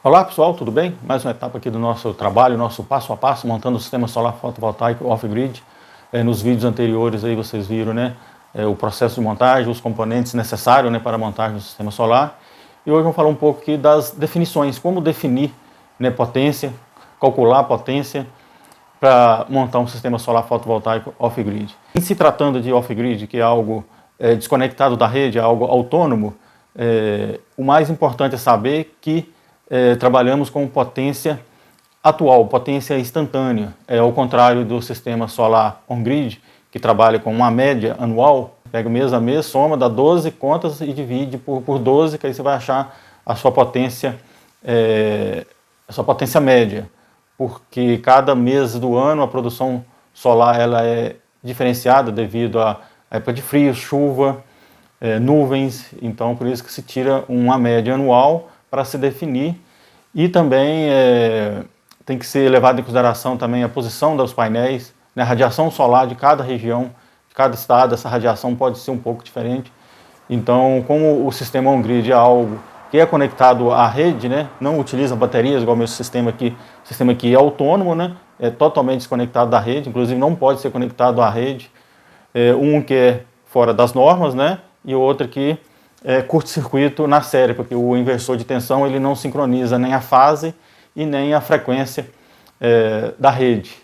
Olá pessoal, tudo bem? Mais uma etapa aqui do nosso trabalho, nosso passo a passo, montando o sistema solar fotovoltaico off-grid. Nos vídeos anteriores aí vocês viram, né, o processo de montagem, os componentes necessários, né, para a montagem do sistema solar. E hoje vamos falar um pouco aqui das definições, como definir, né, potência, calcular a potência para montar um sistema solar fotovoltaico off-grid. Em se tratando de off-grid, que é algo desconectado da rede, é algo autônomo, o mais importante é saber que trabalhamos com potência atual, potência instantânea, ao contrário do sistema solar on-grid, que trabalha com uma média anual, pega mês a mês, soma, dá 12 contas e divide por 12, que aí você vai achar a sua potência média, porque cada mês do ano a produção solar ela é diferenciada devido à época de frio, chuva, nuvens, então por isso que se tira uma média anual para se definir. E também tem que ser levado em consideração também a posição dos painéis, né, a radiação solar de cada região, de cada estado, essa radiação pode ser um pouco diferente. Então, como o sistema on-grid é algo que é conectado à rede, né, não utiliza baterias, igual o meu sistema aqui. O sistema aqui é autônomo, né, é totalmente desconectado da rede, inclusive não pode ser conectado à rede. Um que é fora das normas, né, e outro que curto-circuito na série, porque o inversor de tensão ele não sincroniza nem a fase e nem a frequência da rede.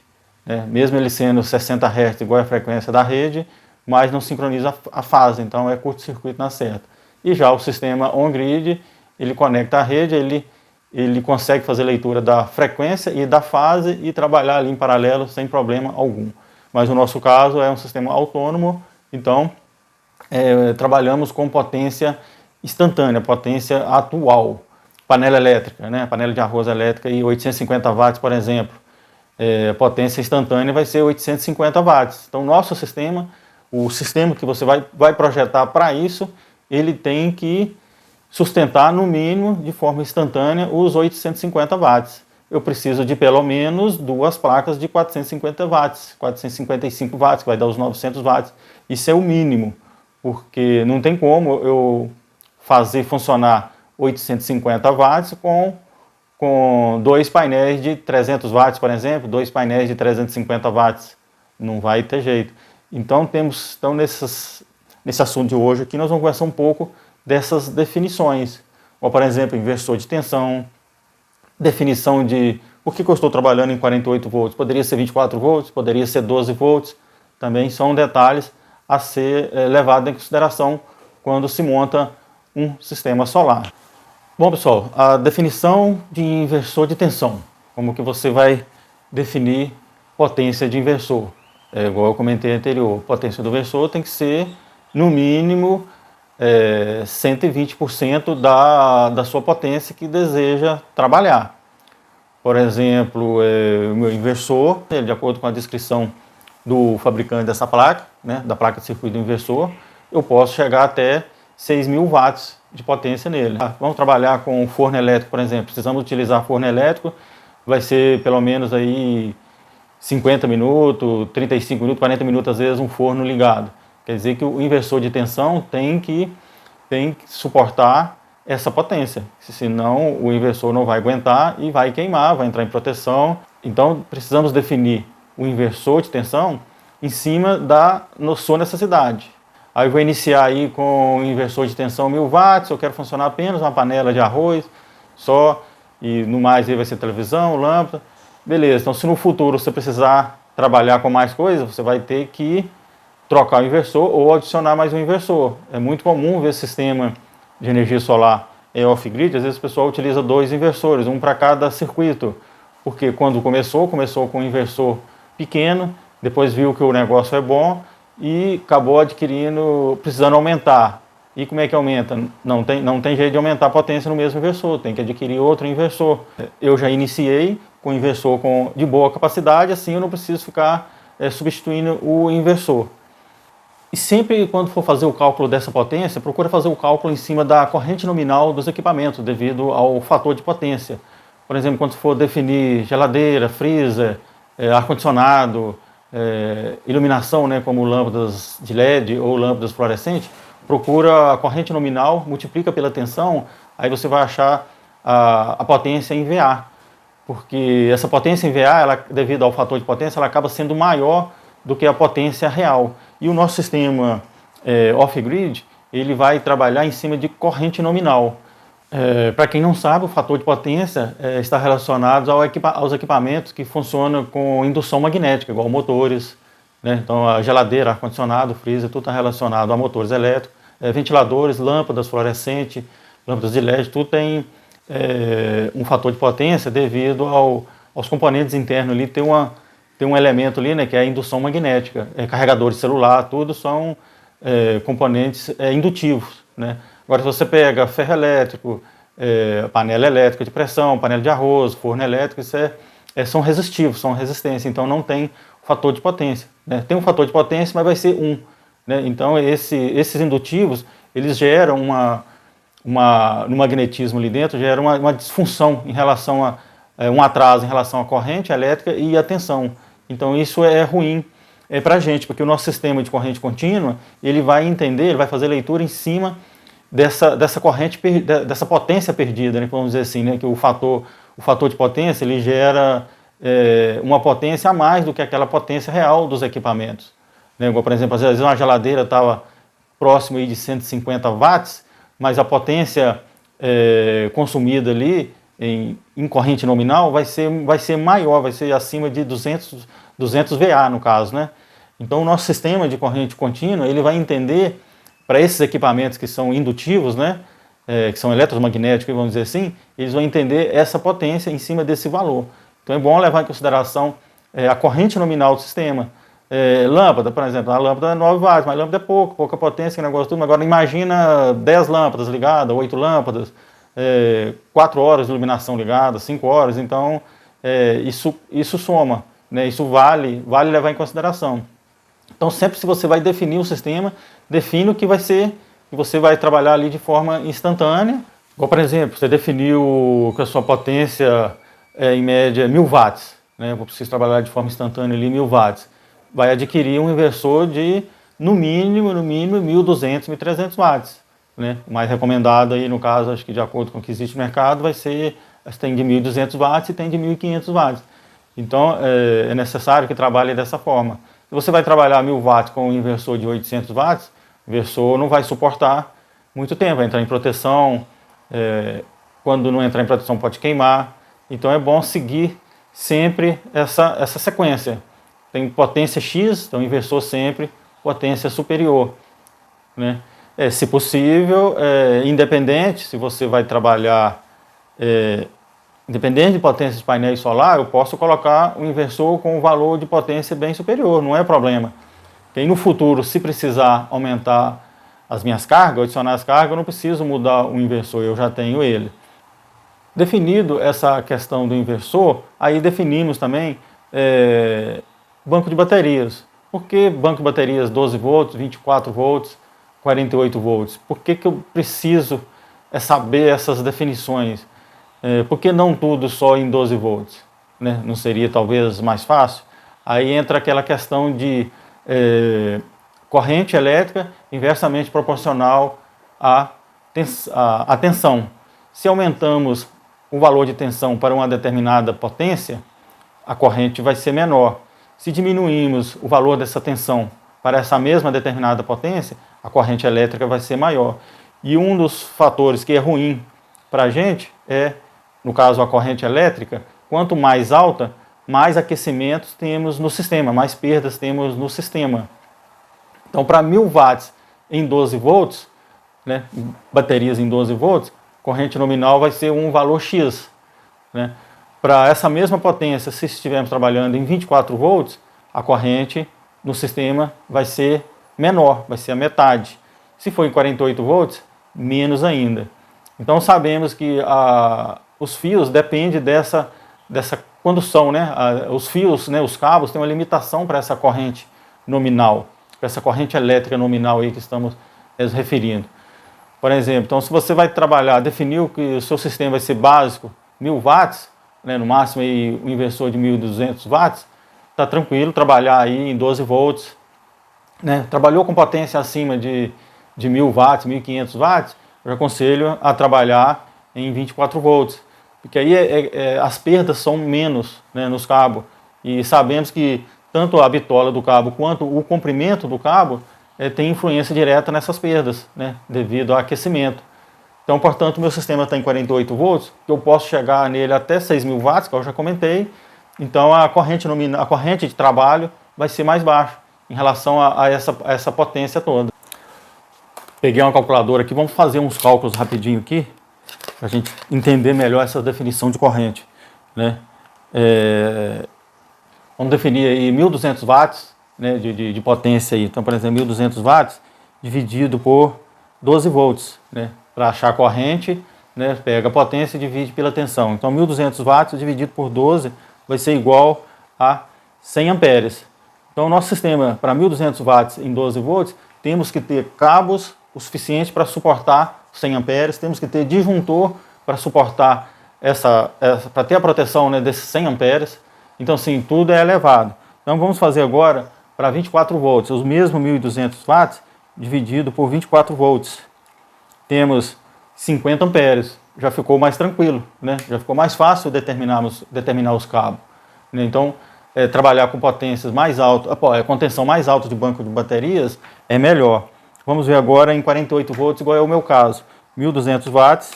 Mesmo ele sendo 60 Hz igual a frequência da rede, mas não sincroniza a fase, então é curto-circuito na certa. E já o sistema on-grid, ele conecta a rede, ele consegue fazer leitura da frequência e da fase e trabalhar ali em paralelo sem problema algum. Mas no nosso caso é um sistema autônomo, então trabalhamos com potência instantânea, potência atual. Panela elétrica, né? Panela de arroz elétrica e 850 watts, por exemplo. Potência instantânea vai ser 850 watts. Então, nosso sistema, o sistema que você vai projetar para isso, ele tem que sustentar, no mínimo, de forma instantânea, os 850 watts. Eu preciso de pelo menos duas placas de 450 watts, 455 watts, que vai dar os 900 watts. Isso é o mínimo, porque não tem como eu fazer funcionar 850 watts com dois painéis de 300 watts, por exemplo, dois painéis de 350 watts. Não vai ter jeito. Então, nesse assunto de hoje aqui, nós vamos conversar um pouco dessas definições. Ou, por exemplo, inversor de tensão, definição de por que eu estou trabalhando em 48 volts. Poderia ser 24 volts, poderia ser 12 volts. Também são detalhes a ser levado em consideração quando se monta um sistema solar. Bom, pessoal, a definição de inversor de tensão. Como que você vai definir potência de inversor? Igual eu comentei anterior, potência do inversor tem que ser, no mínimo, 120% da sua potência que deseja trabalhar. Por exemplo, o meu inversor, de acordo com a descrição do fabricante dessa placa, né, da placa de circuito do inversor, eu posso chegar até 6.000 watts de potência nele. Vamos trabalhar com forno elétrico, por exemplo. Precisamos utilizar forno elétrico, vai ser pelo menos aí 50 minutos, 35 minutos, 40 minutos às vezes um forno ligado. Quer dizer que o inversor de tensão tem que suportar essa potência, senão o inversor não vai aguentar e vai queimar, vai entrar em proteção. Então precisamos definir o inversor de tensão em cima da sua necessidade. Aí eu vou iniciar aí com o inversor de tensão 1000 watts, eu quero funcionar apenas uma panela de arroz só, e no mais aí vai ser televisão, lâmpada. Beleza, então se no futuro você precisar trabalhar com mais coisas, você vai ter que trocar o inversor ou adicionar mais um inversor. É muito comum ver sistema de energia solar off-grid, às vezes o pessoal utiliza dois inversores, um para cada circuito, porque quando começou com um inversor pequeno, depois viu que o negócio é bom e acabou precisando aumentar. E como é que aumenta? Não tem jeito de aumentar a potência no mesmo inversor, tem que adquirir outro inversor. Eu já iniciei com um inversor de boa capacidade, assim eu não preciso ficar substituindo o inversor. E sempre quando for fazer o cálculo dessa potência, procura fazer o cálculo em cima da corrente nominal dos equipamentos, devido ao fator de potência. Por exemplo, quando for definir geladeira, freezer, ar-condicionado, iluminação, né, como lâmpadas de LED ou lâmpadas fluorescentes, procura a corrente nominal, multiplica pela tensão, aí você vai achar a potência em VA, porque essa potência em VA, ela, devido ao fator de potência, ela acaba sendo maior do que a potência real. E o nosso sistema off-grid, ele vai trabalhar em cima de corrente nominal. Para quem não sabe, o fator de potência está relacionado aos equipamentos que funcionam com indução magnética, igual motores, né? Então a geladeira, ar-condicionado, freezer, tudo está relacionado a motores elétricos, ventiladores, lâmpadas fluorescentes, lâmpadas de LED, tudo tem um fator de potência devido aos componentes internos ali, tem um elemento ali, né, que é a indução magnética, carregadores de celular, tudo são componentes indutivos, né? Agora, se você pega ferro elétrico, panela elétrica de pressão, panela de arroz, forno elétrico, isso são resistivos, são resistência, então não tem fator de potência, né? Tem um fator de potência, mas vai ser 1, né? Então, esses indutivos, eles geram no magnetismo ali dentro, gera uma disfunção em relação a um atraso em relação à corrente elétrica e à tensão. Então, isso é ruim para a gente, porque o nosso sistema de corrente contínua, ele vai entender, ele vai fazer leitura em cima dessa corrente, dessa potência perdida, né, vamos dizer assim, né, que o fator de potência, ele gera uma potência a mais do que aquela potência real dos equipamentos, né? Igual, por exemplo, às vezes uma geladeira estava próximo aí de 150 watts, mas a potência consumida ali em corrente nominal vai ser maior, vai ser acima de 200 VA no caso, né? Então o nosso sistema de corrente contínua, ele vai entender para esses equipamentos que são indutivos, né, que são eletromagnéticos, vamos dizer assim, eles vão entender essa potência em cima desse valor. Então é bom levar em consideração a corrente nominal do sistema. Lâmpada, por exemplo, a lâmpada é 9 watts, mas a lâmpada é pouca potência, que negócio tudo. Agora imagina 10 lâmpadas ligadas, 8 lâmpadas, 4 horas de iluminação ligada, 5 horas, então isso soma, né, isso vale levar em consideração. Então sempre, se você vai definir o sistema, define o que vai ser, que você vai trabalhar ali de forma instantânea. Igual, por exemplo, você definiu que a sua potência em média 1000 watts, né? Eu preciso trabalhar de forma instantânea ali 1000 watts. Vai adquirir um inversor de, no mínimo, 1200, 1300 watts, né? O mais recomendado aí, no caso, acho que de acordo com o que existe no mercado, vai ser, tem de 1200 watts e tem de 1500 watts. Então, é necessário que trabalhe dessa forma. Se você vai trabalhar 1000 watts com um inversor de 800 watts, o inversor não vai suportar muito tempo, vai entrar em proteção, quando não entrar em proteção pode queimar. Então é bom seguir sempre essa sequência. Tem potência X, então inversor sempre potência superior, né? Se possível, independente, se você vai trabalhar independente de potência de painel solar, eu posso colocar um inversor com um valor de potência bem superior, não é problema. E no futuro, se precisar aumentar as minhas cargas, adicionar as cargas, eu não preciso mudar o inversor, eu já tenho ele. Definido essa questão do inversor, aí definimos também banco de baterias. Por que banco de baterias 12 volts, 24 volts, 48 volts? Por que eu preciso saber essas definições? Por que não tudo só em 12 volts? Né? Não seria talvez mais fácil? Aí entra aquela questão de corrente elétrica inversamente proporcional à tensão. Se aumentamos o valor de tensão para uma determinada potência, a corrente vai ser menor. Se diminuímos o valor dessa tensão para essa mesma determinada potência, a corrente elétrica vai ser maior. E um dos fatores que é ruim para a gente no caso a corrente elétrica, quanto mais alta, mais aquecimentos temos no sistema, mais perdas temos no sistema. Então, para 1000 watts em 12 volts, né, baterias em 12 volts, corrente nominal vai ser um valor X, né? Para essa mesma potência, se estivermos trabalhando em 24 volts, a corrente no sistema vai ser menor, vai ser a metade. Se for em 48 volts, menos ainda. Então sabemos que os fios dependem dessa condução, né? Os fios, né, os cabos têm uma limitação para essa corrente nominal, para essa corrente elétrica nominal aí que estamos referindo. Por exemplo, então se você vai trabalhar, definiu que o seu sistema vai ser básico, 1000 watts, né, no máximo aí um inversor de 1200 watts, está tranquilo trabalhar aí em 12 volts, né? Trabalhou com potência acima de 1000 watts, 1500 watts, eu aconselho a trabalhar em 24 volts, porque aí as perdas são menos, né, nos cabos, e sabemos que tanto a bitola do cabo quanto o comprimento do cabo tem influência direta nessas perdas, né, devido ao aquecimento. Então, portanto, o meu sistema está em 48 volts, que eu posso chegar nele até 6.000 watts, que eu já comentei. Então, a corrente de trabalho vai ser mais baixa em relação a essa potência toda. Peguei uma calculadora aqui, vamos fazer uns cálculos rapidinho aqui, para a gente entender melhor essa definição de corrente, né? Vamos definir aí 1.200 watts, né, de potência aí. Então, por exemplo, 1.200 watts dividido por 12 volts, né? Para achar a corrente, né, pega a potência e divide pela tensão. Então, 1.200 watts dividido por 12 vai ser igual a 100 amperes. Então, o nosso sistema para 1.200 watts em 12 volts, temos que ter cabos o suficiente para suportar 100 amperes, temos que ter disjuntor para suportar para ter a proteção, né, desses 100 amperes. Então, sim, tudo é elevado. Então, vamos fazer agora para 24 volts, os mesmos 1.200 watts dividido por 24 volts. Temos 50 amperes, já ficou mais tranquilo, né? Já ficou mais fácil determinar os cabos, né? Então, trabalhar com potências mais altas, com tensão mais alta de banco de baterias é melhor. Vamos ver agora em 48 volts, igual é o meu caso. 1.200 watts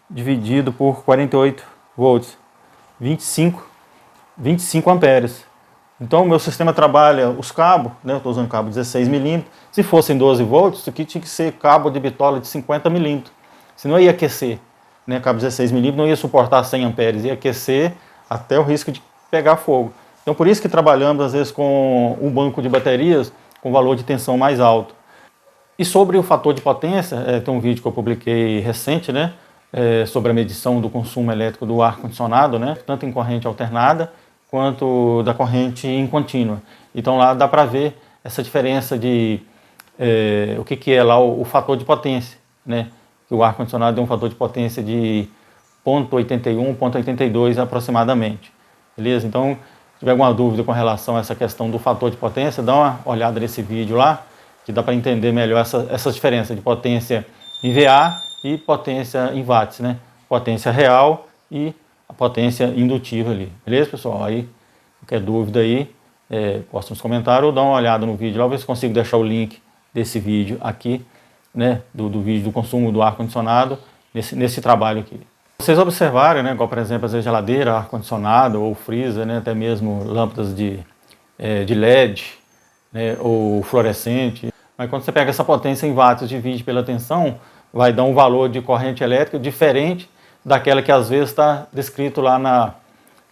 dividido por 48 volts, 25 amperes. Então, o meu sistema trabalha os cabos, né? Eu estou usando cabo 16 milímetros. Se fossem 12 volts, isso aqui tinha que ser cabo de bitola de 50 milímetros. Senão ia aquecer, né? Cabo 16 milímetros não ia suportar 100 amperes, ia aquecer até o risco de pegar fogo. Então, por isso que trabalhamos, às vezes, com um banco de baterias com valor de tensão mais alto. E sobre o fator de potência, tem um vídeo que eu publiquei recente, né? Sobre a medição do consumo elétrico do ar-condicionado, né? Tanto em corrente alternada, quanto da corrente em contínua. Então lá dá para ver essa diferença de o que é lá o fator de potência, né? Que o ar-condicionado tem um fator de potência de 0,81, 0,82 aproximadamente. Beleza? Então, se tiver alguma dúvida com relação a essa questão do fator de potência, dá uma olhada nesse vídeo lá, que dá para entender melhor essa diferença de potência em VA e potência em watts, né? Potência real e a potência indutiva ali. Beleza, pessoal? Aí, qualquer dúvida aí, posta nos comentários ou dá uma olhada no vídeo lá, ver se consigo deixar o link desse vídeo aqui, né? Do vídeo do consumo do ar-condicionado nesse trabalho aqui. Vocês observarem, né? Igual, por exemplo, às vezes geladeira, ar-condicionado ou freezer, né? Até mesmo lâmpadas de LED, né? Ou fluorescente. Mas quando você pega essa potência em watts e divide pela tensão, vai dar um valor de corrente elétrica diferente daquela que às vezes está descrito lá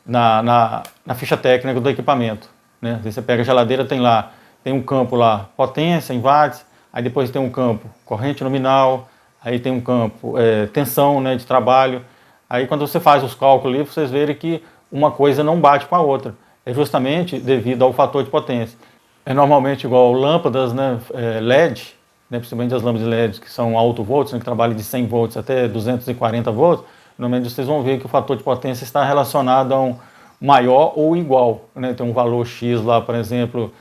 na ficha técnica do equipamento, né? Às vezes você pega a geladeira, tem um campo lá, potência em watts, aí depois tem um campo, corrente nominal, aí tem um campo, tensão, né, de trabalho. Aí quando você faz os cálculos ali, vocês verem que uma coisa não bate com a outra. É justamente devido ao fator de potência. É normalmente igual lâmpadas, né, LED, né, principalmente as lâmpadas de LED que são alto volts, né, que trabalham de 100 volts até 240 volts, normalmente vocês vão ver que o fator de potência está relacionado a um maior ou igual, né? Tem um valor X lá, por exemplo,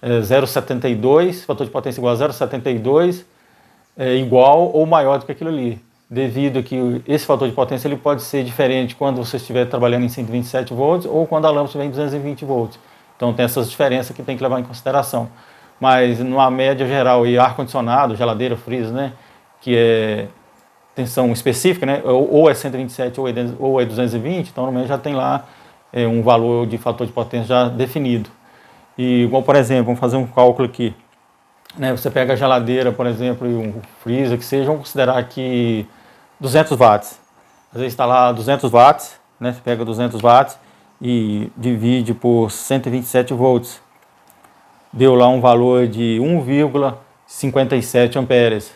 0,72, fator de potência igual a 0,72, igual ou maior do que aquilo ali, devido que esse fator de potência ele pode ser diferente quando você estiver trabalhando em 127 volts ou quando a lâmpada estiver em 220 volts. Então tem essas diferenças que tem que levar em consideração. Mas numa média geral, e ar-condicionado, geladeira, freezer, né, que é tensão específica, né, ou é 127 ou é 220, então normalmente já tem lá um valor de fator de potência já definido. E igual, por exemplo, vamos fazer um cálculo aqui, né, você pega a geladeira, por exemplo, e um freezer, que seja, vamos considerar aqui 200 watts. Às vezes está lá 200 watts, né, você pega 200 watts e divide por 127 volts. Deu lá um valor de 1,57 amperes.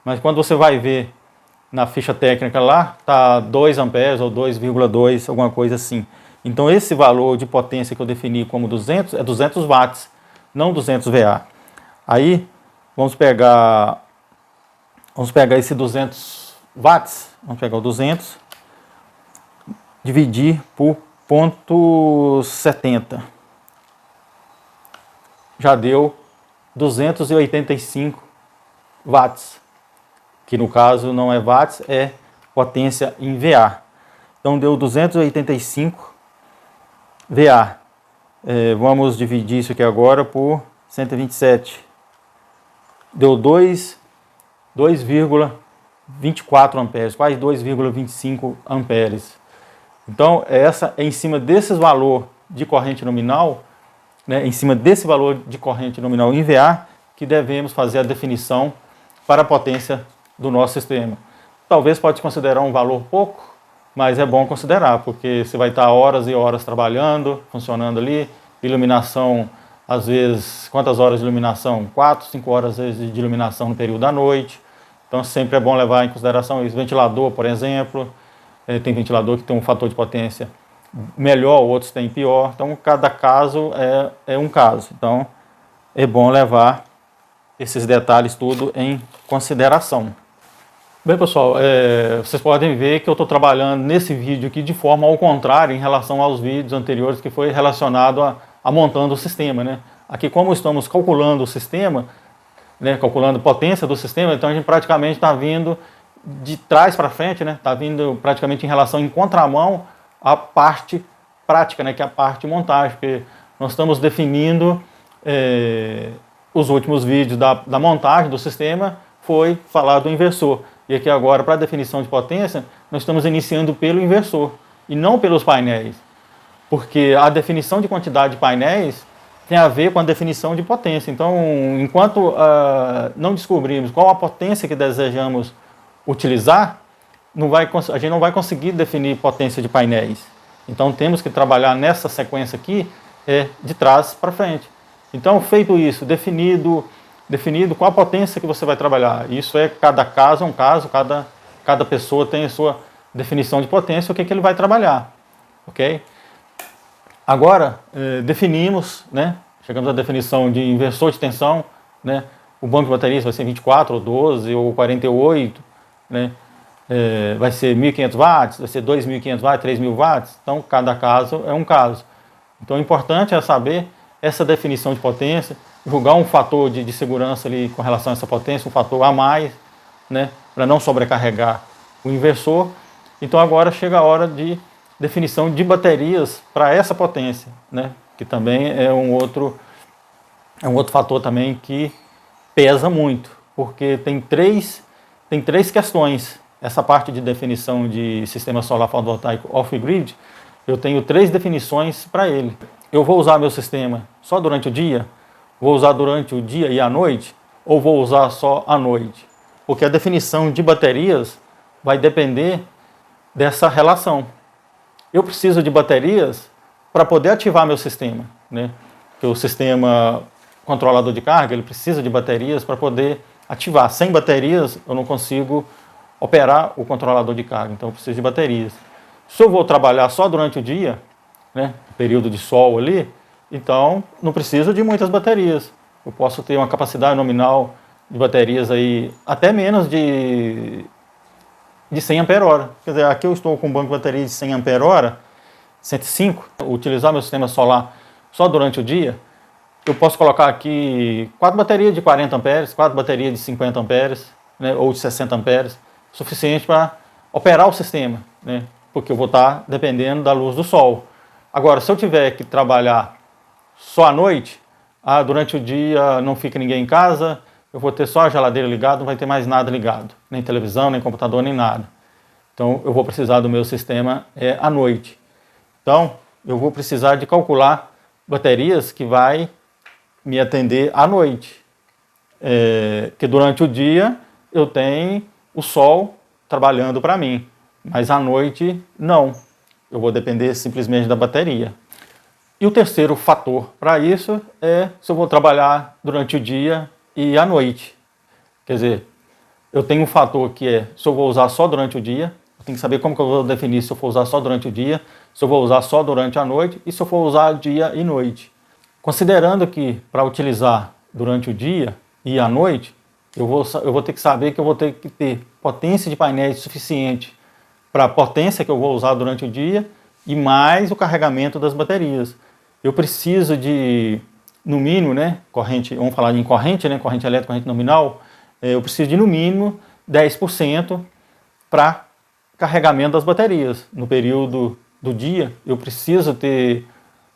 Mas quando você vai ver na ficha técnica lá, tá 2 amperes ou 2,2, alguma coisa assim. Então esse valor de potência que eu defini como 200 é 200 watts, não 200 VA. Aí vamos pegar esse 200 watts, vamos pegar o 200, dividir por 0,70. Já deu 285 watts, que no caso não é watts, é potência em VA. Então deu 285 VA. Vamos dividir isso aqui agora por 127. Deu 2,24 amperes, quase 2,25 amperes. Então, essa é em cima desses valor de corrente nominal, né, em cima desse valor de corrente nominal em VA, que devemos fazer a definição para a potência do nosso sistema. Talvez pode considerar um valor pouco, mas é bom considerar, porque você vai estar horas e horas trabalhando, funcionando ali, iluminação, às vezes, quantas horas de iluminação? 4, 5 horas às vezes, de iluminação no período da noite. Então, sempre é bom levar em consideração isso. Ventilador, por exemplo, tem ventilador que tem um fator de potência melhor, outros têm pior. Então, cada caso é um caso. Então, é bom levar esses detalhes tudo em consideração. Bem, pessoal, vocês podem ver que eu estou trabalhando nesse vídeo aqui de forma ao contrário em relação aos vídeos anteriores que foi relacionado a montando o sistema, né? Aqui, como estamos calculando o sistema, né, calculando a potência do sistema, então a gente praticamente está vindo de trás para frente, né? Está vindo praticamente em relação em contramão à parte prática, né? Que é a parte de montagem, porque nós estamos definindo os últimos vídeos da montagem do sistema foi falar do inversor. E aqui agora, para a definição de potência, nós estamos iniciando pelo inversor e não pelos painéis. Porque a definição de quantidade de painéis tem a ver com a definição de potência. Então, enquanto não descobrirmos qual a potência que desejamos utilizar, a gente não vai conseguir definir potência de painéis. Então, temos que trabalhar nessa sequência aqui, de trás para frente. Então, feito isso, definido qual a potência que você vai trabalhar. Isso cada caso é um caso, cada pessoa tem a sua definição de potência, o que ele vai trabalhar. Ok? Agora, definimos, né? Chegamos à definição de inversor de tensão, né? O banco de baterias vai ser 24, ou 12, ou 48, né? Vai ser 1.500 watts, vai ser 2.500 watts, 3.000 watts. Então, cada caso é um caso. Então, o importante é saber essa definição de potência, julgar um fator de segurança ali com relação a essa potência, um fator a mais, né? Para não sobrecarregar o inversor. Então, agora chega a hora de definição de baterias para essa potência, né? Que também é um outro fator também que pesa muito, porque tem três questões. Essa parte de definição de sistema solar fotovoltaico off-grid, eu tenho 3 definições para ele. Eu vou usar meu sistema só durante o dia? Vou usar durante o dia e a noite? Ou vou usar só à noite? Porque a definição de baterias vai depender dessa relação. Eu preciso de baterias para poder ativar meu sistema, né? Porque o sistema controlador de carga, ele precisa de baterias para poder ativar. Sem baterias, eu não consigo operar o controlador de carga, então eu preciso de baterias. Se eu vou trabalhar só durante o dia, né, período de sol ali, então não preciso de muitas baterias. Eu posso ter uma capacidade nominal de baterias aí até menos de 100 ampere-hora. Quer dizer, aqui eu estou com um banco de bateria de 100 ampere-hora, 105. Utilizar meu sistema solar só durante o dia, eu posso colocar aqui 4 baterias de 40 amperes, 4 baterias de 50 amperes, né, ou de 60 amperes, suficiente para operar o sistema, né, porque eu vou estar dependendo da luz do sol. Agora, se eu tiver que trabalhar só à noite, durante o dia não fica ninguém em casa, eu vou ter só a geladeira ligada, não vai ter mais nada ligado, nem televisão, nem computador, nem nada. Então, eu vou precisar do meu sistema à noite. Então, eu vou precisar de calcular baterias que vai me atender à noite. Que durante o dia eu tenho o sol trabalhando para mim, mas à noite não. Eu vou depender simplesmente da bateria. E o terceiro fator para isso é se eu vou trabalhar durante o dia e à noite. Quer dizer, eu tenho um fator que é se eu vou usar só durante o dia, eu tenho que saber como que eu vou definir se eu for usar só durante o dia, se eu vou usar só durante a noite e se eu for usar dia e noite. Considerando que para utilizar durante o dia e à noite, eu vou ter que saber que eu vou ter que ter potência de painéis suficiente para a potência que eu vou usar durante o dia e mais o carregamento das baterias. Eu preciso de, no mínimo, né, corrente, vamos falar em corrente, né, corrente elétrica, corrente nominal, eu preciso de no mínimo 10% para carregamento das baterias. No período do dia, eu preciso ter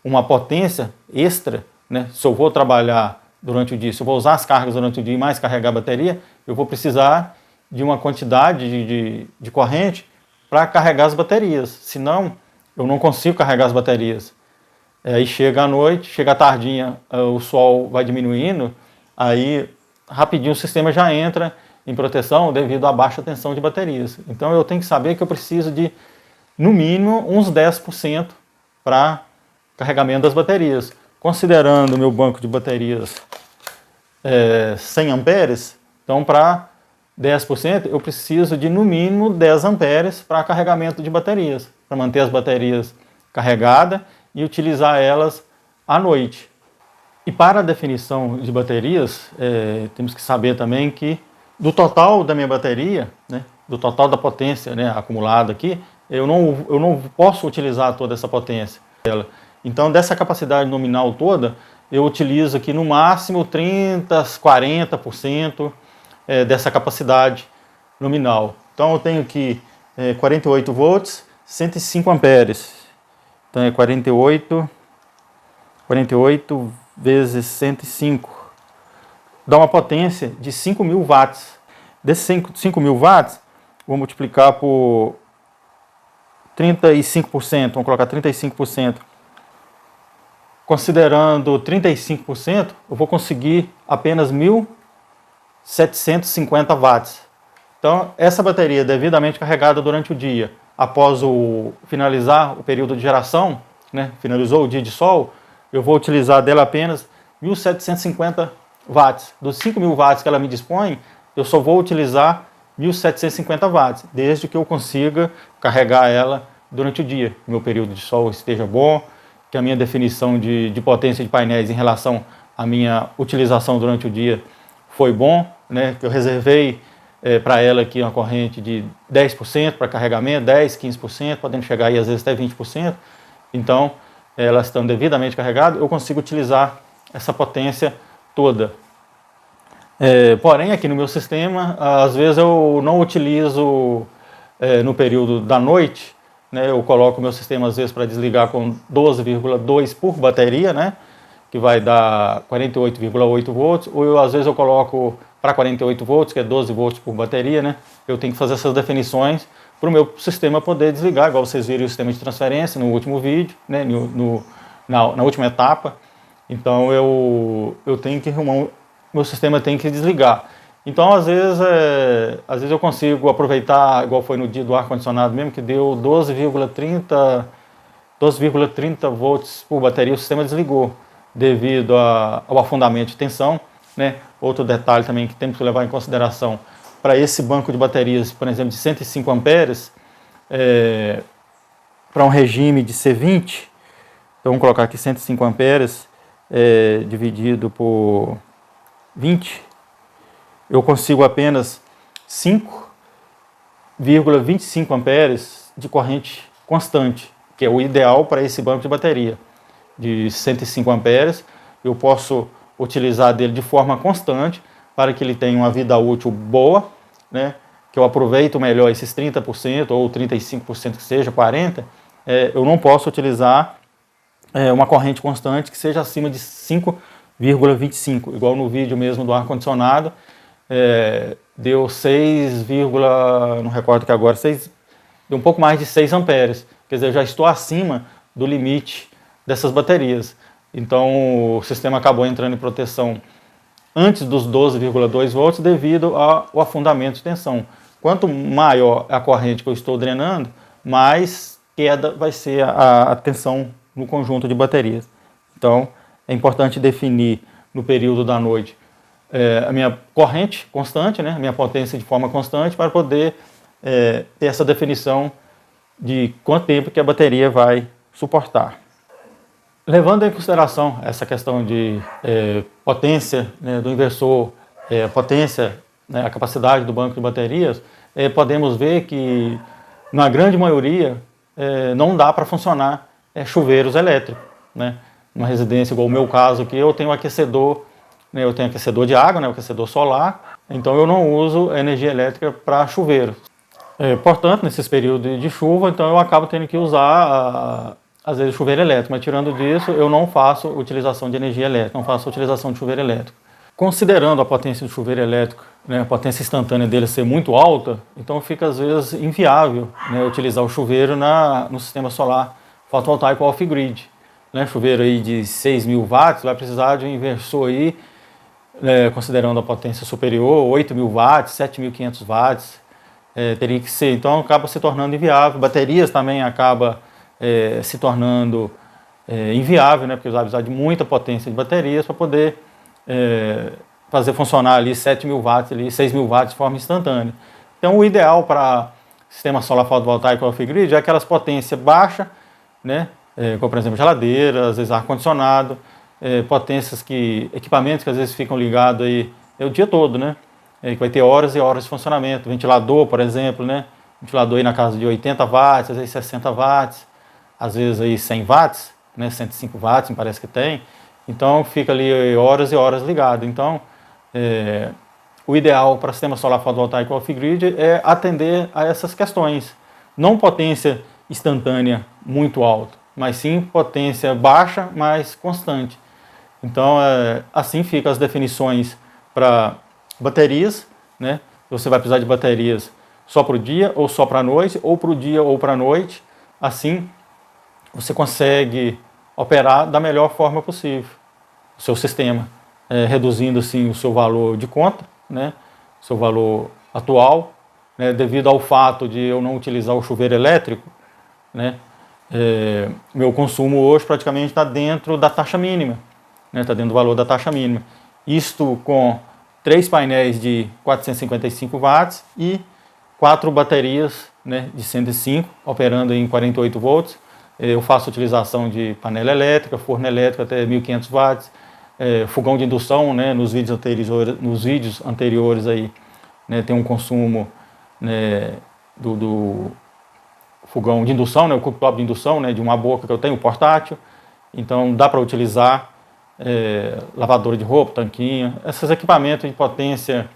uma potência extra, né? Se eu vou trabalhar durante o dia, se eu vou usar as cargas durante o dia e mais carregar a bateria, eu vou precisar de uma quantidade de corrente para carregar as baterias. Senão, eu não consigo carregar as baterias. Aí chega a noite, chega a tardinha, o sol vai diminuindo, aí rapidinho o sistema já entra em proteção devido à baixa tensão de baterias. Então eu tenho que saber que eu preciso de, no mínimo, uns 10% para carregamento das baterias. Considerando o meu banco de baterias 100 amperes, então para 10% eu preciso de no mínimo 10 amperes para carregamento de baterias, para manter as baterias carregadas e utilizar elas à noite. E para a definição de baterias, temos que saber também que do total da minha bateria, né, do total da potência, né, acumulada aqui, eu não posso utilizar toda essa potência dela. Então, dessa capacidade nominal toda, eu utilizo aqui no máximo 30%, 40% dessa capacidade nominal. Então, eu tenho aqui 48 volts, 105 amperes. Então, é 48 vezes 105. Dá uma potência de 5.000 watts. Desses 5.000 watts, vou multiplicar por 35%, vamos colocar 35%. Considerando 35%, eu vou conseguir apenas 1.750 watts. Então, essa bateria devidamente carregada durante o dia, após finalizar o período de geração, né, finalizou o dia de sol, eu vou utilizar dela apenas 1.750 watts. Dos 5.000 watts que ela me dispõe, eu só vou utilizar 1.750 watts, desde que eu consiga carregar ela durante o dia, que meu período de sol esteja bom, que a minha definição de potência de painéis em relação à minha utilização durante o dia foi bom, né, que eu reservei para ela aqui uma corrente de 10% para carregamento, 10%, 15%, podendo chegar aí às vezes até 20%. Então, elas estão devidamente carregadas, eu consigo utilizar essa potência toda. Porém, aqui no meu sistema, às vezes eu não utilizo no período da noite, né, eu coloco o meu sistema às vezes para desligar com 12,2 por bateria, né, que vai dar 48,8 volts, ou às vezes eu coloco para 48 volts, que é 12 volts por bateria, né, eu tenho que fazer essas definições para o meu sistema poder desligar, igual vocês viram o sistema de transferência no último vídeo, né, na última etapa. Então eu tenho que arrumar, meu sistema tem que desligar. Então às vezes eu consigo aproveitar, igual foi no dia do ar-condicionado mesmo, que deu 12,30 volts por bateria, o sistema desligou devido ao afundamento de tensão, né? Outro detalhe também que temos que levar em consideração, para esse banco de baterias, por exemplo, de 105 amperes, para um regime de C20, então vamos colocar aqui 105 amperes dividido por 20, eu consigo apenas 5,25 amperes de corrente constante, que é o ideal para esse banco de bateria. De 105 amperes, eu posso utilizar dele de forma constante para que ele tenha uma vida útil boa, né? Que eu aproveito melhor esses 30% ou 35% que seja, 40%, eu não posso utilizar uma corrente constante que seja acima de 5,25, igual no vídeo mesmo do ar-condicionado, deu 6, não recordo que agora, deu um pouco mais de 6 amperes, quer dizer, eu já estou acima do limite dessas baterias. Então o sistema acabou entrando em proteção antes dos 12,2 volts devido ao afundamento de tensão. Quanto maior a corrente que eu estou drenando, mais queda vai ser a tensão no conjunto de baterias. Então é importante definir no período da noite a minha corrente constante, né, a minha potência de forma constante, para poder ter essa definição de quanto tempo que a bateria vai suportar. Levando em consideração essa questão de potência, né, do inversor, potência, né, a capacidade do banco de baterias, podemos ver que na grande maioria não dá para funcionar chuveiros elétricos, né? Numa residência igual o meu caso aqui, eu tenho aquecedor, né, eu tenho aquecedor de água, né, aquecedor solar, então eu não uso energia elétrica para chuveiro. Portanto, nesses períodos de chuva, então eu acabo tendo que usar, às vezes, chuveiro elétrico, mas tirando disso, eu não faço utilização de energia elétrica, não faço utilização de chuveiro elétrico. Considerando a potência do chuveiro elétrico, né, a potência instantânea dele ser muito alta, então fica, às vezes, inviável, né, utilizar o chuveiro no sistema solar fotovoltaico off-grid. Né, chuveiro aí de 6.000 watts vai precisar de um inversor aí, considerando a potência superior, 8.000 watts, 7.500 watts, teria que ser, então acaba se tornando inviável. Baterias também acaba se tornando inviável, né, porque vai precisar de muita potência de baterias para poder fazer funcionar ali 7.000 watts, ali, 6.000 watts de forma instantânea. Então o ideal para sistema solar fotovoltaico off-grid é aquelas potências baixas, né, como por exemplo geladeira, às vezes ar-condicionado, equipamentos que às vezes ficam ligados aí o dia todo, né? Que vai ter horas e horas de funcionamento. Ventilador, por exemplo, né? Ventilador aí na casa de 80 watts, às vezes 60 watts, às vezes aí 100 watts, né? 105 watts, me parece que tem. Então fica ali horas e horas ligado. Então, o ideal para sistema solar fotovoltaico off-grid é atender a essas questões. Não potência instantânea muito alta, mas sim potência baixa, mas constante. Então, assim ficam as definições para baterias, né? Você vai precisar de baterias só para o dia ou só para a noite, ou para o dia ou para a noite. Assim, você consegue operar da melhor forma possível o seu sistema, reduzindo assim o seu valor de conta, né? O seu valor atual, né? Devido ao fato de eu não utilizar o chuveiro elétrico, né? Meu consumo hoje praticamente está dentro da taxa mínima. Está dentro do valor da taxa mínima. Isto com 3 painéis de 455 watts e 4 baterias, né, de 105, operando em 48 volts. Eu faço utilização de panela elétrica, forno elétrico até 1.500 watts, fogão de indução, né, nos vídeos anteriores aí, né, tem um consumo, né, do fogão de indução, né, o cooktop de indução, né, de uma boca que eu tenho, portátil. Então dá para utilizar lavadora de roupa, tanquinho, esses equipamentos de potência,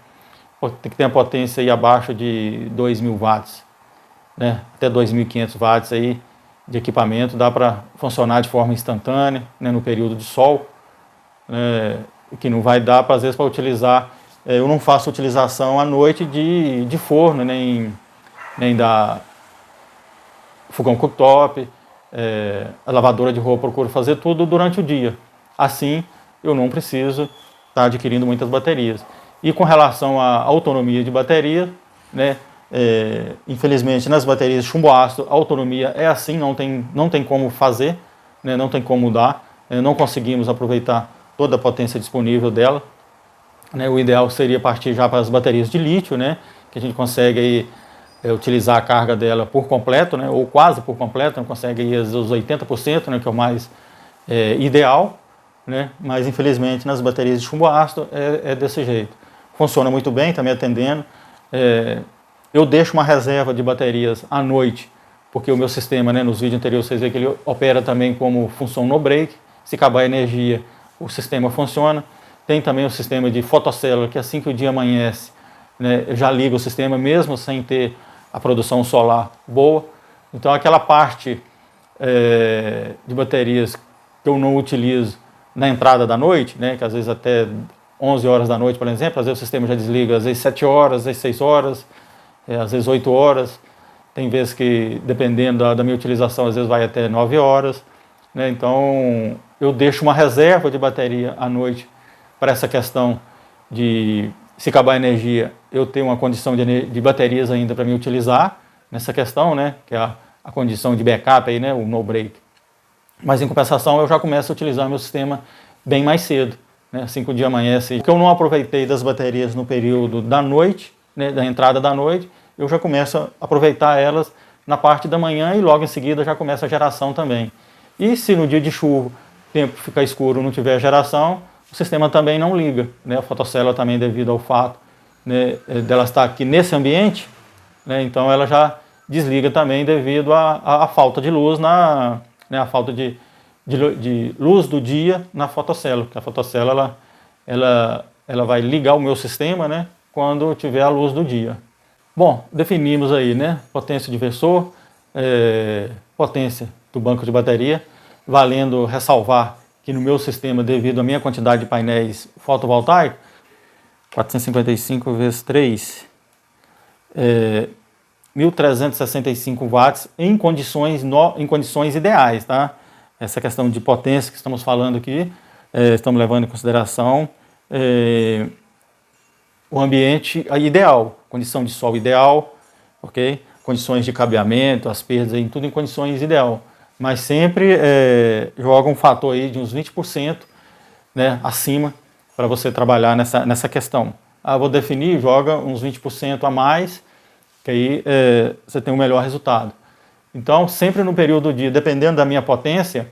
tem que ter a potência aí abaixo de 2.000 watts, né? Até 2.500 watts aí de equipamento, dá para funcionar de forma instantânea, né, no período de sol, que não vai dar, às vezes, para utilizar, eu não faço utilização à noite de forno, nem da fogão cooktop, a lavadora de roupa, procuro fazer tudo durante o dia. Assim, eu não preciso estar adquirindo muitas baterias. E com relação à autonomia de bateria, né, infelizmente nas baterias de chumbo ácido a autonomia é assim, não tem como fazer, né, não tem como mudar, não conseguimos aproveitar toda a potência disponível dela. Né, o ideal seria partir já para as baterias de lítio, né, que a gente consegue aí, utilizar a carga dela por completo, né, ou quase por completo, não consegue ir os 80%, né, que é o mais ideal. Né? Mas infelizmente nas baterias de chumbo ácido é desse jeito. Funciona muito bem, está me atendendo. Eu deixo uma reserva de baterias à noite, porque o meu sistema, né, nos vídeos anteriores vocês veem que ele opera também como função no break. Se acabar a energia, o sistema funciona. Tem também o sistema de fotocélula, que assim que o dia amanhece, né, já liga o sistema mesmo sem ter a produção solar boa. Então aquela parte de baterias que eu não utilizo na entrada da noite, né, que às vezes até 11 horas da noite, por exemplo, às vezes o sistema já desliga às vezes 7 horas, às vezes 6 horas, às vezes 8 horas, tem vezes que, dependendo da minha utilização, às vezes vai até 9 horas, né, então eu deixo uma reserva de bateria à noite para essa questão de, se acabar a energia, eu tenho uma condição de baterias ainda para me utilizar nessa questão, né, que é a condição de backup aí, né, o no break. Mas em compensação eu já começo a utilizar meu sistema bem mais cedo, né? Assim que o dia amanhece. Porque eu não aproveitei das baterias no período da noite, né, da entrada da noite, eu já começo a aproveitar elas na parte da manhã e logo em seguida já começa a geração também. E se no dia de chuva o tempo ficar escuro, não tiver geração, o sistema também não liga, né? A fotocélula também, devido ao fato, né, dela estar aqui nesse ambiente, né, então ela já desliga também devido à falta de luz né, a falta de luz do dia na fotocélula, porque a fotocélula ela vai ligar o meu sistema, né, quando tiver a luz do dia. Bom, definimos aí, né, potência de inversor, potência do banco de bateria, valendo ressalvar que no meu sistema, devido à minha quantidade de painéis fotovoltaicos, 455 vezes 3, 1.365 watts em condições ideais, tá? Essa questão de potência que estamos falando aqui, estamos levando em consideração o ambiente ideal, condição de sol ideal, ok? Condições de cabeamento, as perdas, aí, tudo em condições ideal. Mas sempre joga um fator aí de uns 20%, né, acima para você trabalhar nessa questão. Vou definir, joga uns 20% a mais, que aí você tem um melhor resultado. Então, sempre no período de, dependendo da minha potência,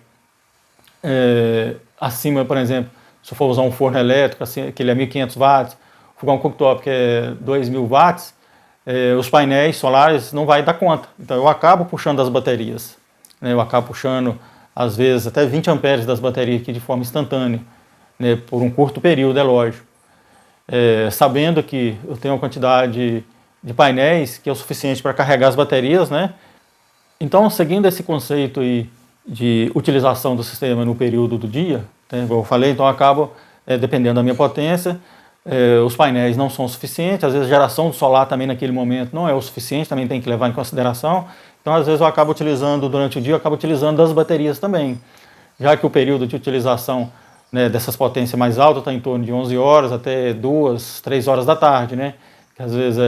acima, por exemplo, se eu for usar um forno elétrico, assim, que ele é 1.500 watts, fogão cooktop que é 2.000 watts, os painéis solares não vai dar conta. Então, eu acabo puxando as baterias, né? Eu acabo puxando, às vezes, até 20 amperes das baterias aqui de forma instantânea, né? Por um curto período, é lógico. Sabendo que eu tenho uma quantidade de painéis que é o suficiente para carregar as baterias, né? Então, seguindo esse conceito aí de utilização do sistema no período do dia, né, como eu falei, então eu acabo, dependendo da minha potência, os painéis não são suficientes, às vezes a geração solar também naquele momento não é o suficiente, também tem que levar em consideração, então às vezes eu acabo utilizando, durante o dia, eu acabo utilizando das baterias também, já que o período de utilização, né, dessas potências mais altas está em torno de 11 horas até 2, 3 horas da tarde, né, que às vezes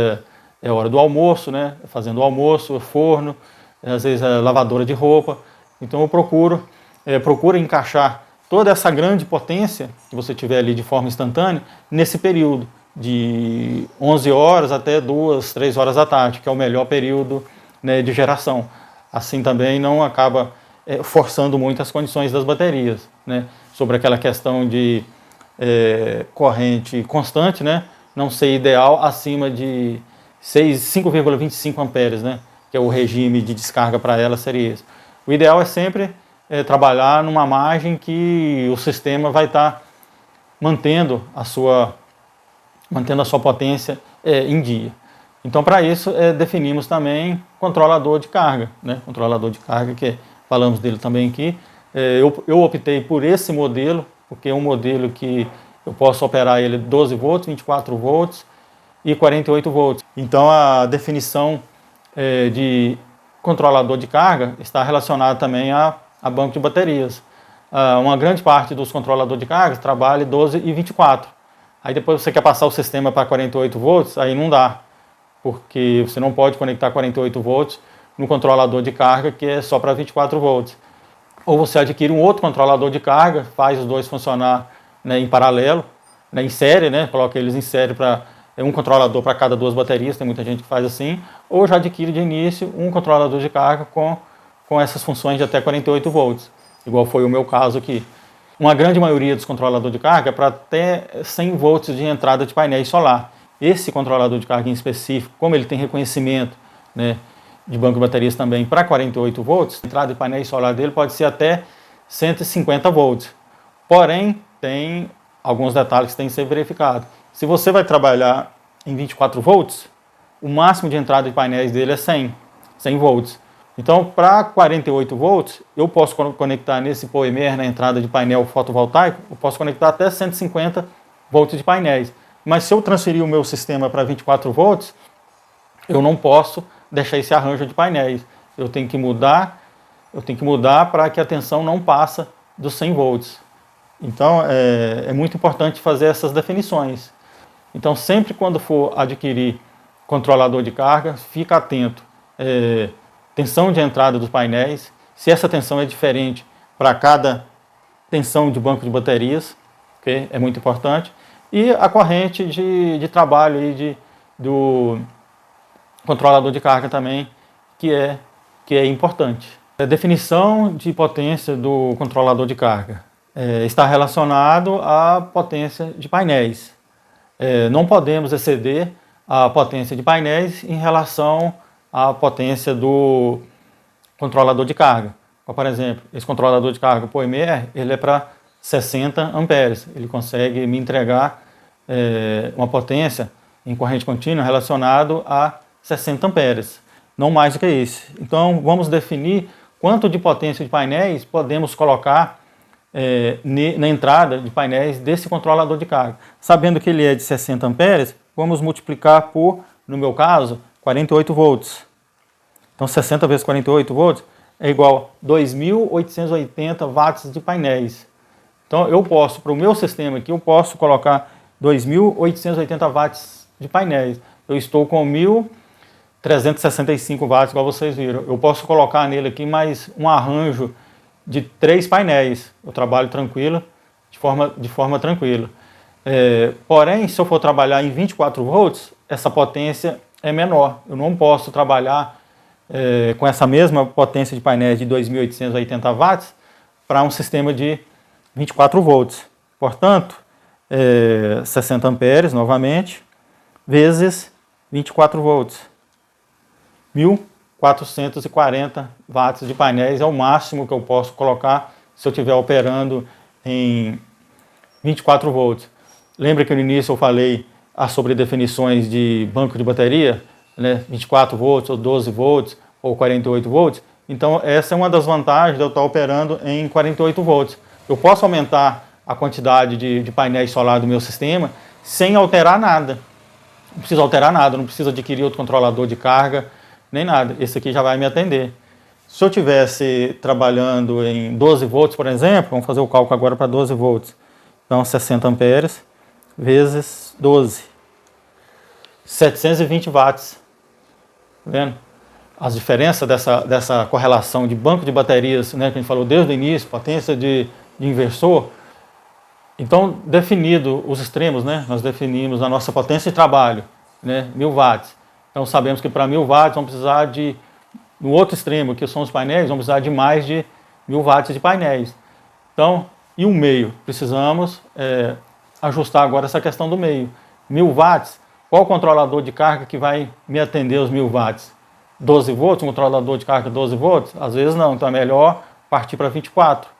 é hora do almoço, né, fazendo o almoço, forno, às vezes é lavadora de roupa. Então eu procuro encaixar toda essa grande potência que você tiver ali de forma instantânea nesse período de 11 horas até 2, 3 horas da tarde, que é o melhor período, né, de geração. Assim também não acaba forçando muito as condições das baterias, né? Sobre aquela questão de corrente constante, né? Não ser ideal acima de 5,25 amperes, né? Que é o regime de descarga para ela, seria isso. O ideal é sempre trabalhar numa margem que o sistema vai estar mantendo a sua potência em dia. Então, para isso, definimos também controlador de carga, né? Controlador de carga, que falamos dele também aqui. Eu optei por esse modelo, porque é um modelo que eu posso operar ele 12 volts, 24 volts e 48 volts. Então, a definição de controlador de carga está relacionado também a banco de baterias. Uma grande parte dos controladores de carga trabalha 12 e 24. Aí depois você quer passar o sistema para 48 volts, aí não dá, porque você não pode conectar 48 volts no controlador de carga que é só para 24 volts. Ou você adquire um outro controlador de carga, faz os dois funcionar, né, em paralelo, né, em série, né, coloca eles em série para um controlador para cada duas baterias, tem muita gente que faz assim, ou já adquire de início um controlador de carga com essas funções de até 48 volts, igual foi o meu caso aqui. Uma grande maioria dos controladores de carga é para até 100 volts de entrada de painel solar. Esse controlador de carga em específico, como ele tem reconhecimento, né, de banco de baterias também para 48 volts, a entrada de painel solar dele pode ser até 150 volts. Porém, tem alguns detalhes que têm que ser verificados. Se você vai trabalhar em 24 volts, o máximo de entrada de painéis dele é 100 volts. Então, para 48 volts, eu posso conectar nesse PowerMer, na entrada de painel fotovoltaico, eu posso conectar até 150 volts de painéis. Mas se eu transferir o meu sistema para 24 volts, eu não posso deixar esse arranjo de painéis. Eu tenho que mudar para que a tensão não passe dos 100 volts. Então, é muito importante fazer essas definições. Então, sempre quando for adquirir controlador de carga, fica atento. Tensão de entrada dos painéis, se essa tensão é diferente para cada tensão de banco de baterias, okay? É muito importante. E a corrente de trabalho aí do controlador de carga também, que é importante. A definição de potência do controlador de carga está relacionado à potência de painéis. Não podemos exceder a potência de painéis em relação à potência do controlador de carga. Por exemplo, esse controlador de carga PowerMer, ele é para 60 amperes. Ele consegue me entregar uma potência em corrente contínua relacionado a 60 amperes, não mais do que isso. Então vamos definir quanto de potência de painéis podemos colocar na entrada de painéis desse controlador de carga. Sabendo que ele é de 60 amperes, vamos multiplicar por, no meu caso, 48 volts. Então 60 vezes 48 volts é igual a 2.880 watts de painéis. Então eu posso, para o meu sistema aqui, eu posso colocar 2.880 watts de painéis. Eu estou com 1.365 watts, igual vocês viram. Eu posso colocar nele aqui mais um arranjo de 3 painéis. Eu trabalho tranquilo, de forma tranquila. Porém, se eu for trabalhar em 24 volts, essa potência é menor. Eu não posso trabalhar com essa mesma potência de painéis de 2.880 watts para um sistema de 24 volts. Portanto, 60 amperes, novamente, vezes 24 volts. 1.440 watts de painéis é o máximo que eu posso colocar se eu estiver operando em 24 volts. Lembra que no início eu falei sobre definições de banco de bateria, né? 24 volts, ou 12 volts, ou 48 volts. Então essa é uma das vantagens de eu estar operando em 48 volts. Eu posso aumentar a quantidade de painéis solar do meu sistema sem alterar nada. Não precisa alterar nada, não precisa adquirir outro controlador de carga, nem nada. Esse aqui já vai me atender. Se eu estivesse trabalhando em 12 volts, por exemplo, vamos fazer o cálculo agora para 12 volts. Então 60 amperes vezes 12. 720 watts. Tá vendo? As diferenças dessa correlação de banco de baterias, né, que a gente falou desde o início, potência de inversor. Então, definido os extremos, né, nós definimos a nossa potência de trabalho, né, 1.000 watts. Então, sabemos que para 1.000 watts vamos precisar de, no outro extremo, que são os painéis, vamos precisar de mais de 1.000 watts de painéis. Então, e o meio? Precisamos ajustar agora essa questão do meio. 1.000 watts, qual o controlador de carga que vai me atender os 1.000 watts? 12 volts, um controlador de carga 12 volts? Às vezes não, então é melhor partir para 24.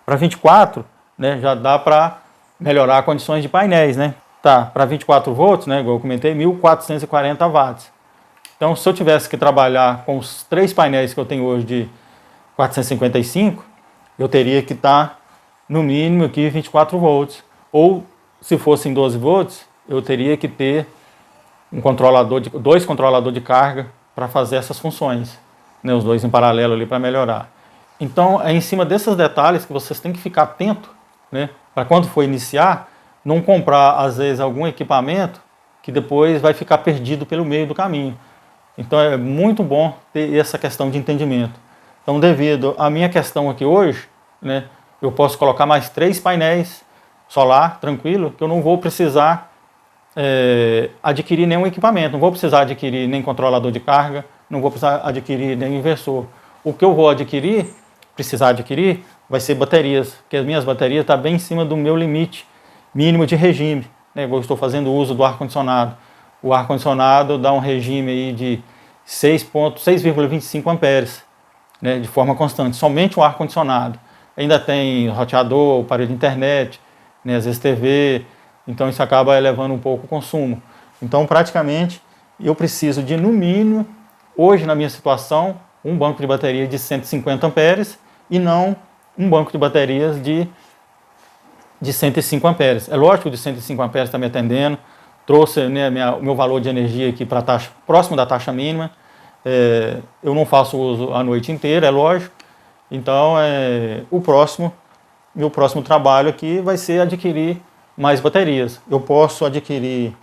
Para 24, né, já dá para melhorar condições de painéis, né? Tá, para 24 volts, né, igual eu comentei, 1.440 watts. Então, se eu tivesse que trabalhar com os 3 painéis que eu tenho hoje de 455, eu teria que estar no mínimo aqui 24 volts. Ou, se fosse em 12 volts, eu teria que ter dois controladores de carga para fazer essas funções, né, os dois em paralelo ali para melhorar. Então é em cima desses detalhes que vocês têm que ficar atento, né, para quando for iniciar, não comprar às vezes algum equipamento que depois vai ficar perdido pelo meio do caminho. Então é muito bom ter essa questão de entendimento. Então, devido à minha questão aqui hoje, né, eu posso colocar mais 3 painéis solar, tranquilo, que eu não vou precisar adquirir nenhum equipamento, não vou precisar adquirir nem controlador de carga, não vou precisar adquirir nem inversor. O que eu vou precisar adquirir, vai ser baterias, porque as minhas baterias estão bem em cima do meu limite mínimo de regime, né? Eu estou fazendo uso do ar-condicionado. O ar-condicionado dá um regime aí de 6,25 amperes, né, de forma constante, somente o ar-condicionado. Ainda tem roteador, aparelho de internet, né, às vezes TV, então isso acaba elevando um pouco o consumo. Então, praticamente, eu preciso de, no mínimo, hoje na minha situação, um banco de bateria de 150 amperes e não um banco de baterias de 105 amperes. É lógico que o de 105 amperes está me atendendo, trouxe, né, o meu valor de energia aqui para taxa próximo da taxa mínima. Eu não faço uso a noite inteira, é lógico. Então, meu próximo trabalho aqui vai ser adquirir mais baterias. Eu posso adquirir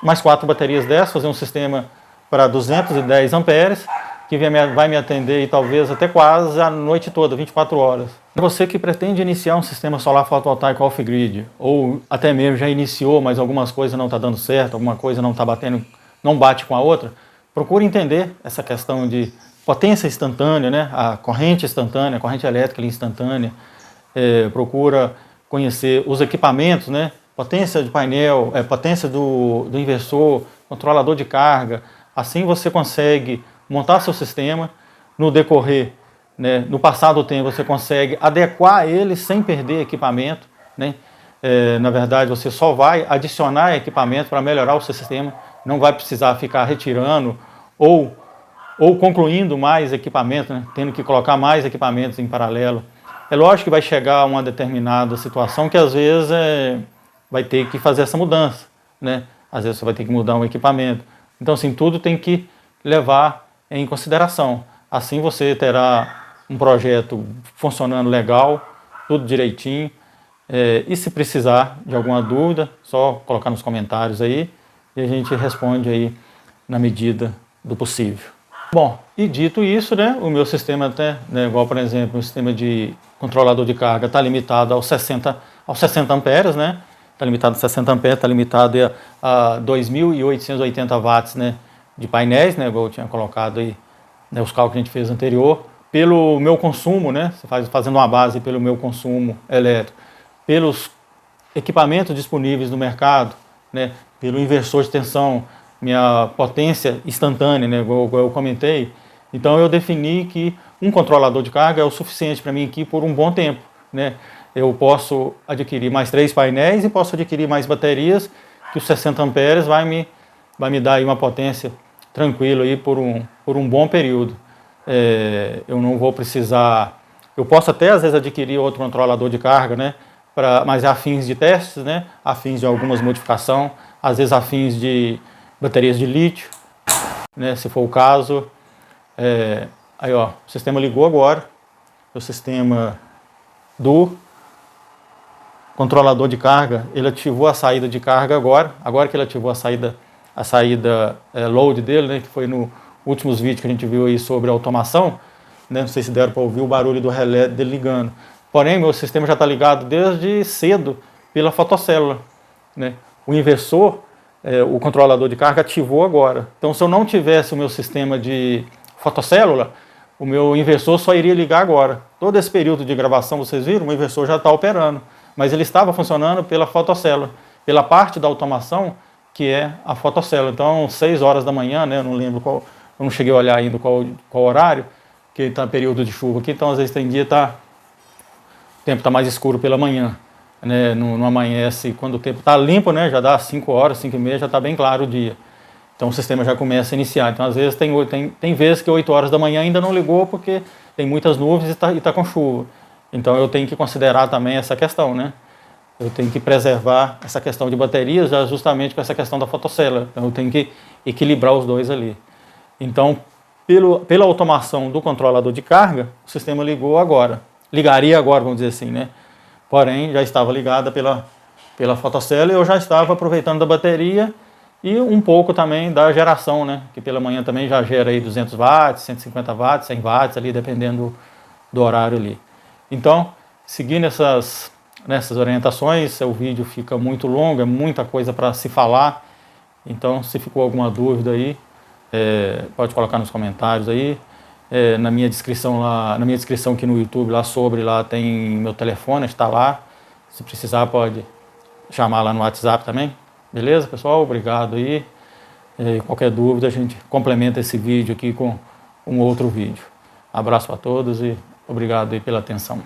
mais 4 baterias dessas, fazer um sistema para 210 amperes, que vai me atender e talvez até quase a noite toda, 24 horas. Você que pretende iniciar um sistema solar fotovoltaico off-grid, ou até mesmo já iniciou, mas algumas coisas não estão dando certo, alguma coisa não está batendo, não bate com a outra, procure entender essa questão de potência instantânea, né? A corrente instantânea, a corrente elétrica instantânea. Procura conhecer os equipamentos, né? Potência de painel, potência do inversor, controlador de carga. Assim você consegue montar seu sistema. No decorrer, né, no passar do tempo, você consegue adequar ele sem perder equipamento, né? Na verdade, você só vai adicionar equipamento para melhorar o seu sistema, não vai precisar ficar retirando ou concluindo mais equipamentos, né, tendo que colocar mais equipamentos em paralelo. É lógico que vai chegar a uma determinada situação que às vezes vai ter que fazer essa mudança, né? Às vezes você vai ter que mudar um equipamento. Então, assim, tudo tem que levar em consideração. Assim você terá um projeto funcionando legal, tudo direitinho. E se precisar de alguma dúvida, só colocar nos comentários aí e a gente responde aí na medida do possível. Bom, e dito isso, né, o meu sistema até, né, igual por exemplo, o sistema de controlador de carga está limitado aos 60 amperes, né? Está limitado a 60 amperes, está limitado a 2.880 watts, né, de painéis, né, igual eu tinha colocado aí, né, os cálculos que a gente fez anterior. Pelo meu consumo, né, fazendo uma base pelo meu consumo elétrico, pelos equipamentos disponíveis no mercado, né, pelo inversor de tensão, minha potência instantânea, né, igual eu comentei. Então eu defini que um controlador de carga é o suficiente para mim aqui por um bom tempo, né? Eu posso adquirir mais 3 painéis e posso adquirir mais baterias, que os 60 amperes vai me dar aí uma potência tranquila aí por um bom período. Eu não vou precisar, eu posso até às vezes adquirir outro controlador de carga, né? Mas a fins de testes, né? A fins de algumas modificações, às vezes a fins de baterias de lítio, né? Se for o caso. Aí ó, o sistema ligou agora, o sistema do controlador de carga, ele ativou a saída de carga agora que ele ativou a saída load dele, né, que foi no últimos vídeos que a gente viu aí sobre automação, né, não sei se deram para ouvir o barulho do relé dele ligando. Porém, meu sistema já está ligado desde cedo pela fotocélula, né. O inversor, o controlador de carga ativou agora. Então, se eu não tivesse o meu sistema de fotocélula, o meu inversor só iria ligar agora. Todo esse período de gravação, vocês viram, o inversor já está operando. Mas ele estava funcionando pela fotocélula, pela parte da automação que é a fotocélula. Então, 6 horas da manhã, né, eu não lembro qual, eu não cheguei a olhar ainda qual horário, que está período de chuva aqui, então às vezes tem dia o tempo está mais escuro pela manhã, né, não amanhece, quando o tempo está limpo, né, já dá 5 horas, 5 e meia, já está bem claro o dia. Então o sistema já começa a iniciar. Então às vezes tem vezes que 8 horas da manhã ainda não ligou porque tem muitas nuvens e tá com chuva. Então eu tenho que considerar também essa questão, né? Eu tenho que preservar essa questão de baterias já justamente com essa questão da fotocélula. Então eu tenho que equilibrar os dois ali. Então, pela automação do controlador de carga, o sistema ligou agora. Ligaria agora, vamos dizer assim, né? Porém, já estava ligada pela fotocélula e eu já estava aproveitando da bateria e um pouco também da geração, né? Que pela manhã também já gera aí 200 watts, 150 watts, 100 watts ali, dependendo do horário ali. Então, seguindo nessas orientações, o vídeo fica muito longo, é muita coisa para se falar. Então, se ficou alguma dúvida aí, pode colocar nos comentários aí. Na minha descrição aqui no YouTube, lá tem meu telefone, está lá. Se precisar, pode chamar lá no WhatsApp também. Beleza, pessoal? Obrigado aí. Qualquer dúvida, a gente complementa esse vídeo aqui com um outro vídeo. Abraço a todos e obrigado aí pela atenção.